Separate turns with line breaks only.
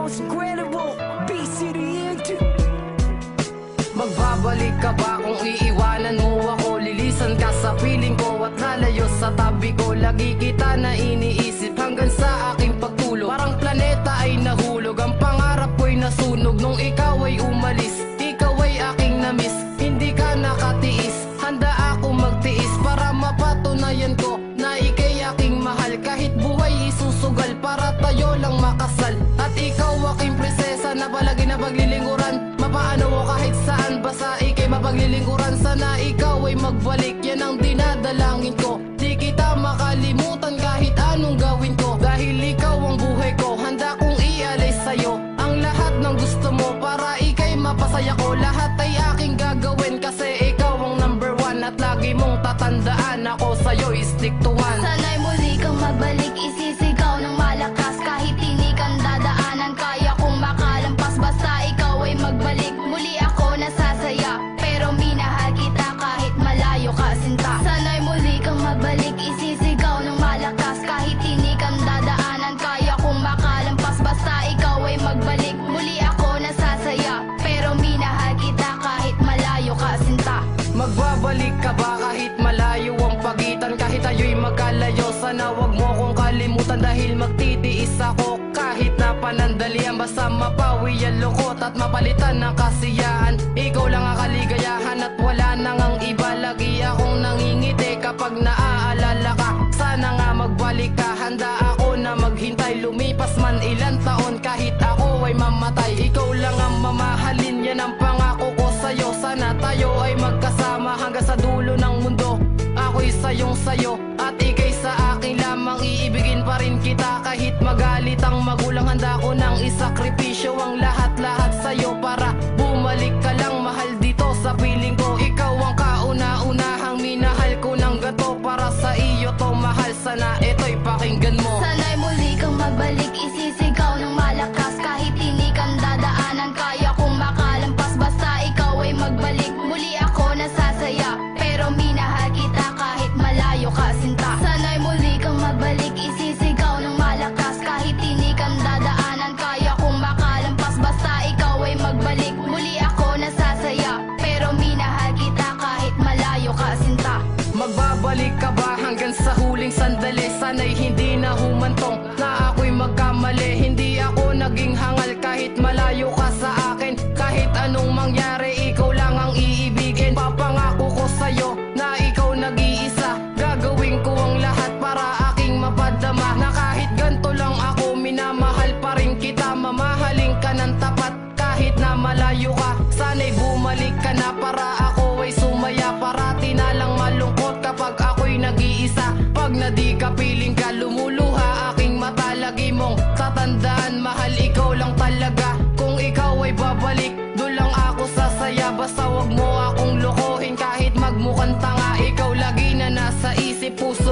most incredible BCDNT.
Magbabalik ka ba kung iiwanan mo ako? Lilisan ka sa piling ko at lalayo sa tabi ko. Lagi kita na iniisip hanggang sa aking pagtulog. Parang planeta ay nahulog, ang pangarap ko'y nasunog. Nung ikaw ay umalis, ikaw ay aking namiss. Hindi ka nakatiis, handa ako magtiis para mapatunayan ko na ika'y aking mahal. Kahit buhay isusugal para tayo lang makasal. At ikaw aking prinsesa na palagi na paglilingkuran. Mapaano mo kahit saan, basta ika'y mapaglilingkuran. Sana ikaw ay magbalik, yan ang dinadalangin ko. Di kita makalimutan kahit anong gawin ko. Dahil ikaw ang buhay ko, handa kong ialay sa'yo ang lahat ng gusto mo para ika'y mapasaya ko. Lahat ay aking gagawin kasi ikaw ang number one. At lagi mong tatandaan ako sa'yo, stick to one.
Sana'y muli kang mabalik, isisigaw ng malakas. Kahit hindi kang dadaanan, kaya kong makalampas. Basta ikaw ay magbalik, muli ako nasasaya. Pero minahal kita kahit malayo ka, sinta. Sana'y muli kang mabalik, isisigaw ng malakas. Kahit hindi kang dadaanan, kaya kong makalampas. Basta ikaw ay magbalik, muli ako nasasaya. Pero minahal kita kahit malayo ka, sinta.
Magbabalik ka ba kahit malayo ang pagitan? Kahit tayo'y magkalayo, sana wag mo kong kalimutan. Dahil magtitiis ako kahit na panandalian. Basta mapawi ang lukot at mapalitan ng kasiyahan. Ikaw lang ang kaligayahan at wala nang ang iba. Lagi akong nangingiti kapag naaalala ka. Sana nga magbalik ka, handa ako na maghintay. Lumipas man ilang taon kahit ako ay mamatay. Ikaw lang ang mamahalin, yan ang pangako ko sa'yo. Sana tayo ay magkasama hanggang sa dulo ng mundo. Ako'y sayong sayo at ika'y sa akin lamang. Iibigin pa rin kita kahit magalit ang magulang. Handa ko nang isakripisyo ang lahat-lahat sa'yo para bumalik ka lang, mahal, dito sa piling ko. Ikaw ang kauna-unahang minahal ko ng gato. Para sa iyo to mahal, sana ito'y pakinggan mo.
Sana'y muli kang magbalik, isisigaw ng malakas. Kahit hindi kang dadaanan, kaya kong makalampas. Basta ikaw ay magbalik, muli ako nasasaya. Pero minahal kita kahit malayo ka, sinta. Sana'y muli kang magbalik, isisigaw ng malakas. Kahit hindi kang dadaanan, kaya kong makalampas. Basta ikaw ay magbalik, muli ako nasasaya. Pero minahal kita kahit malayo ka, sinta.
Magbabalik ka ba hanggang sa huling sandali? Sana'y hindi na humantong na ako'y magkamali. Hindi ako naging hangal kahit malayo ka sa akin. Kahit anong mangyari, ikaw lang ang iibigin. Papangako ko sa'yo na ikaw nag-iisa. Gagawin ko ang lahat para aking mapadama na kahit ganto lang ako, minamahal pa rin kita. Mamahalin ka ng tapat kahit na malayo ka. Sana'y bumalik ka na para ako ay sumaya. Parati na lang malungkot kapag ako'y nag-iisa. Pag na di ka piling ka, lumuluha aking mata. Lagi mong tatandaan, mahal, ikaw lang talaga. Kung ikaw ay babalik, doon lang ako sasaya. Basta wag mo akong lokohin kahit magmukhang tanga. Ikaw lagi na nasa isip, puso